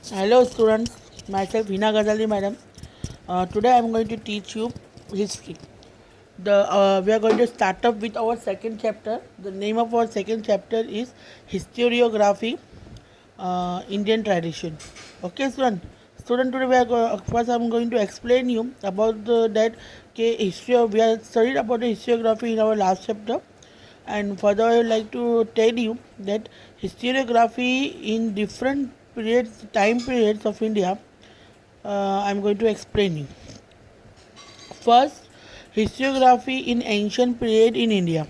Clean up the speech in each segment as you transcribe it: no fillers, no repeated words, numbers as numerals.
Hello students, myself Hina Ghazali madam. Today I am going to teach you history. We are going to start up with our second chapter. The name of our second chapter is Historiography, Indian Tradition. Okay, student. Student, today first I am going to explain you about that history. We have studied about the historiography in our last chapter, and further I would like to tell you that historiography in different time periods of India, I'm going to explain you. First, historiography in ancient period in India.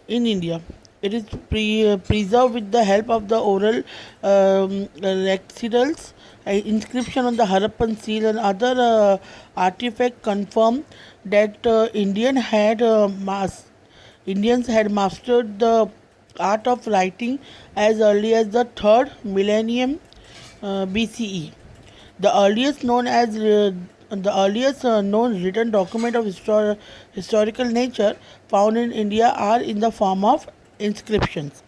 In India, it is preserved with the help of the oral recitals, inscription on the Harappan seal and other artifact confirm that Indians had mastered the art of writing as early as the third millennium BCE. The earliest known written document of historical nature found in India are in the form of inscriptions.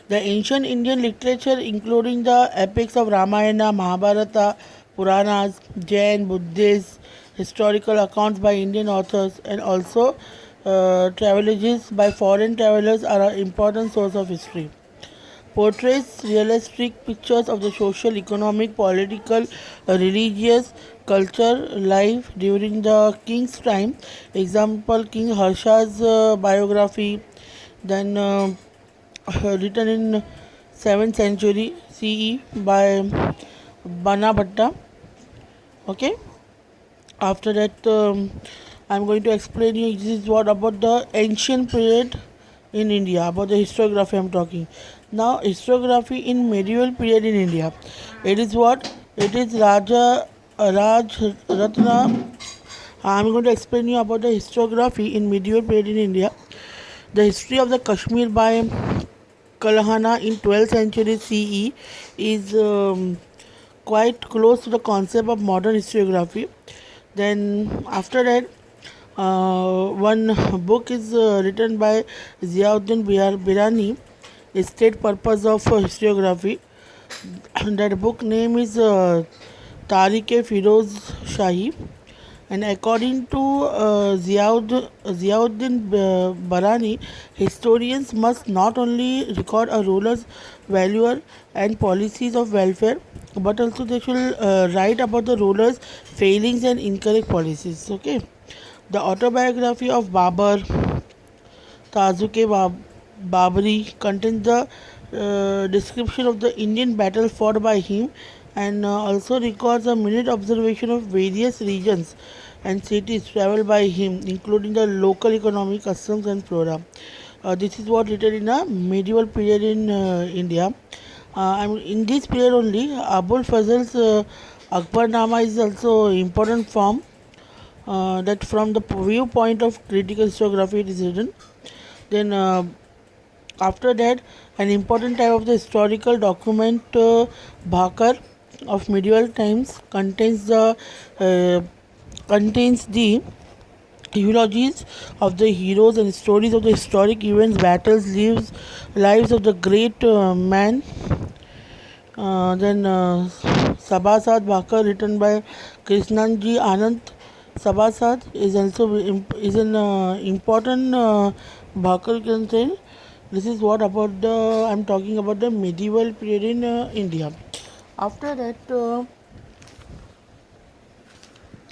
The ancient Indian literature, including the epics of Ramayana, Mahabharata, Puranas, Jain, Buddhist, historical accounts by Indian authors, and also travelogues by foreign travelers, are an important source of history. Portrays realistic pictures of the social, economic, political, religious, culture life during the king's time. Example: King Harsha's biography, then written in 7th century CE by Banabhatta. Okay. After that, I'm going to explain you this is what about the ancient period in India, about the historiography I'm talking. Now, historiography in medieval period in India. It is what? It is Raj Ratna. I'm going to explain you about the historiography in medieval period in India. The history of the Kashmir by Kalhana in 12th century CE is quite close to the concept of modern historiography. Then after that, one book is written by Ziauddin Birani, State Purpose of Historiography. That book name is Tariq Firoz Shahi. And according to Ziauddin Barani, historians must not only record a ruler's value and policies of welfare, but also they should write about the ruler's failings and incorrect policies. Okay, the autobiography of Babar, Babri, contains the description of the Indian battle fought by him and also records a minute observation of various regions and cities traveled by him, including the local economy, customs, and flora. This is what written in a medieval period in India. In this period only, Abul Fazl's Akbarnama is also important form that from the viewpoint of critical historiography it is written. Then after that, an important type of the historical document, Bhakar of medieval times, uh, contains the eulogies of the heroes and stories of the historic events, battles, lives of the great man. Then Sabasad Bhakar, written by Krishnanji Anand Sabasad, is also is an important Bhakar, you can say. This is what about the I'm talking about the medieval period in India. After that, uh,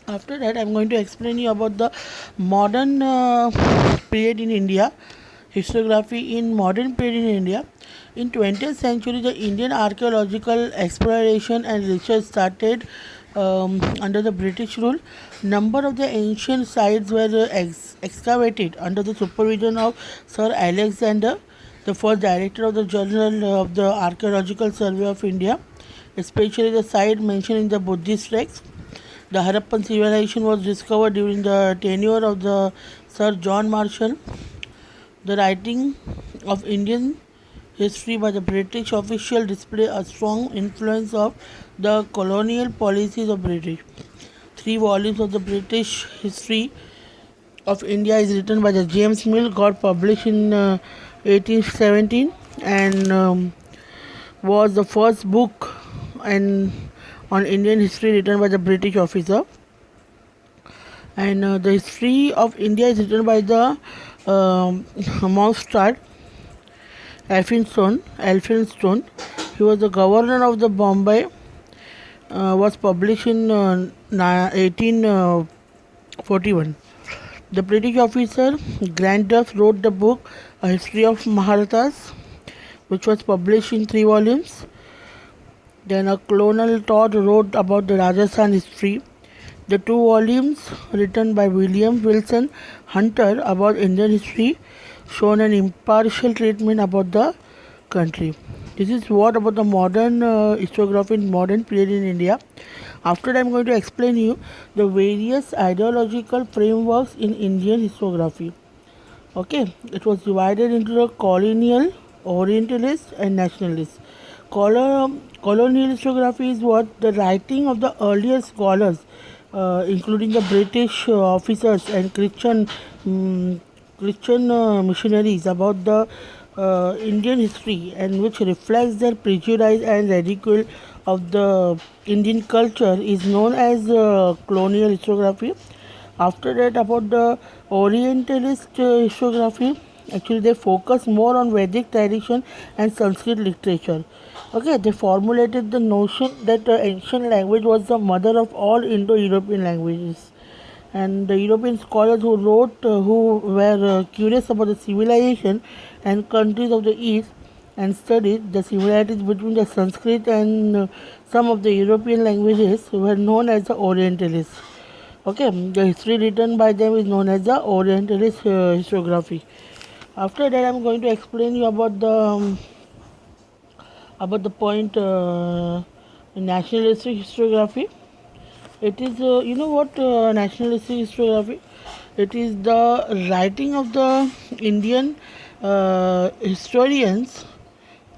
After that, I'm going to explain you about the modern period in India, historiography in modern period in India. In 20th century, the Indian archaeological exploration and research started under the British rule. Number of the ancient sites were excavated under the supervision of Sir Alexander, the first director of the Journal of the Archaeological Survey of India, especially the site mentioned in the Buddhist texts. The Harappan civilization was discovered during the tenure of the Sir John Marshall. The writing of Indian history by the British official display a strong influence of the colonial policies of British. 3 volumes of the British history of India is written by the James Mill, got published in 1817, and was the first book and on Indian history written by the British officer. And the history of India is written by the Mountstuart Elphinstone. Elphinstone. He was the governor of the Bombay. Was published in 1841. The British officer Grandus wrote the book A History of Maharathas, which was published in 3 volumes. Then a Colonel Todd wrote about the Rajasthan history. The 2 volumes written by William Wilson Hunter about Indian history shown an impartial treatment about the country. This is what about the modern historiography in modern period in India. After that, I am going to explain you the various ideological frameworks in Indian historiography. Okay, it was divided into the colonial, orientalist, and nationalist. Colonial historiography is what the writing of the earlier scholars, including the British officers and Christian missionaries about the Indian history, and which reflects their prejudice and ridicule of the Indian culture, is known as colonial historiography. After that, about the Orientalist historiography, actually they focus more on Vedic tradition and Sanskrit literature. Okay, they formulated the notion that the ancient language was the mother of all Indo-European languages. And the European scholars who wrote, who were curious about the civilization and countries of the East, and studied the similarities between the Sanskrit and some of the European languages, were known as the Orientalists. Okay, the history written by them is known as the Orientalist historiography. After that, I am going to explain you about the point nationalistic historiography. It is, you know what, nationalistic historiography? It is the writing of the Indian historians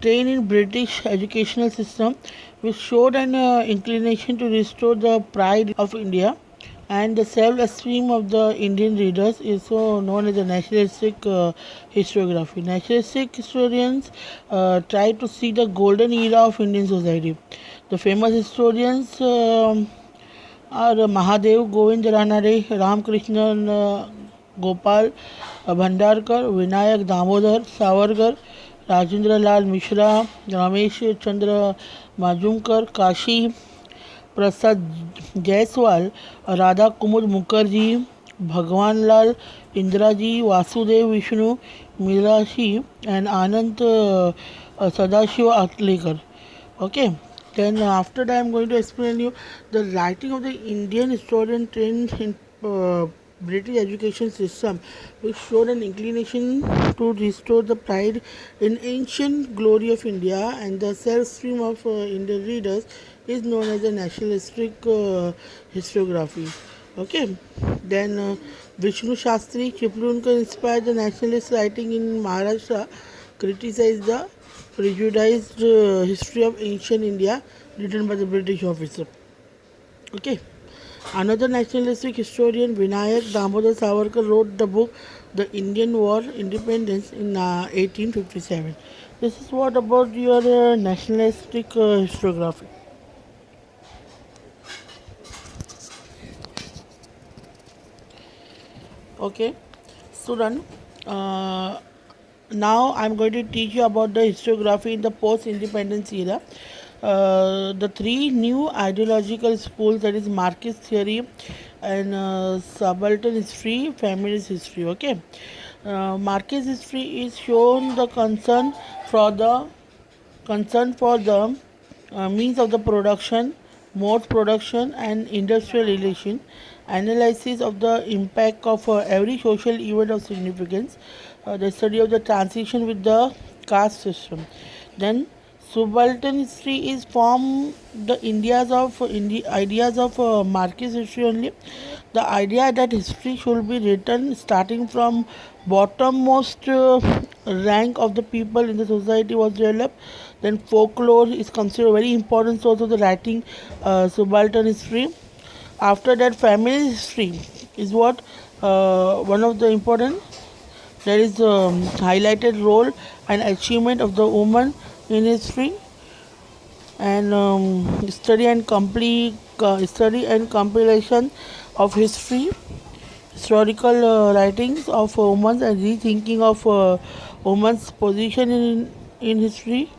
trained in British educational system, which showed an inclination to restore the pride of India and the self-esteem of the Indian readers, is so known as the nationalistic historiography. Nationalistic historians try to see the golden era of Indian society. The famous historians are Mahadev Govind Ranade, Ramkrishnan Gopal Bhandarkar, Vinayak Damodar Savarkar, Rajendra Lal Mishra, Ramesh Chandra Majumkar, Kashi Prasad Jaiswal, Radha Kumud Mukherjee, Bhagwan Lal Indraji, Vasudev Vishnu Mirashi, and Anant Sadashiva Atlekar. Okay. Then after that, I am going to explain you the writing of the Indian historian trained in British education system, which showed an inclination to restore the pride in ancient glory of India and the self-esteem of Indian readers, is known as the nationalistic historiography. Okay. Then Vishnu Shastri Chiplunker inspired the nationalist writing in Maharashtra, criticized the prejudiced history of ancient India written by the British officer. Okay. Another nationalistic historian, Vinayak Damodar Savarkar, wrote the book The Indian War Independence in 1857. This is what about your nationalistic historiography. Okay, student. Now I'm going to teach you about the historiography in the post-independence era. The three new ideological schools, that is Marxist theory and subaltern history, feminist history. Okay, Marxist history is shown the concern for the means of the production, mode production, and industrial relation, analysis of the impact of every social event of significance, the study of the transition with the caste system. Then subaltern history is from the ideas of Marxist history only. The idea that history should be written starting from bottommost rank of the people in the society was developed. Then folklore is considered a very important source of the writing subaltern history. After that, family history is what one of the important, there is highlighted role and achievement of the woman in history. and study and compilation of history, historical writings of women and rethinking of women's position in history.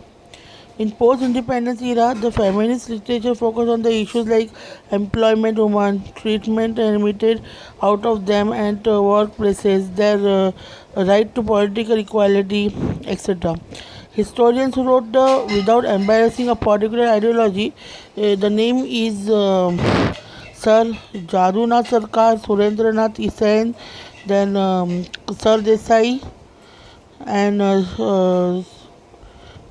In post-independence era, the feminist literature focused on the issues like employment, women, treatment emitted out of them and workplaces, their right to political equality, etc. Historians wrote without embarrassing a particular ideology. The name is Sir Jadunath Sarkar, Surendranath Sen, then Sir Desai, and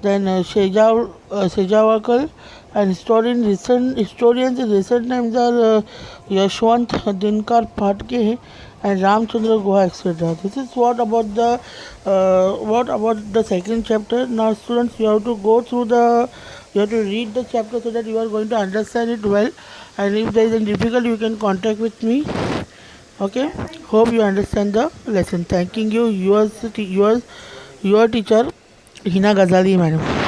then Sejawakal, and historians in recent times are Yashwant Dinkar Phatke and Ramchandra Guha, etc. This is what about the second chapter. Now, students, you have to read the chapter so that you are going to understand it well. And if there is any difficulty, you can contact with me. Okay. Hope you understand the lesson. Thanking you, your teacher, Hina Ghazali, madam.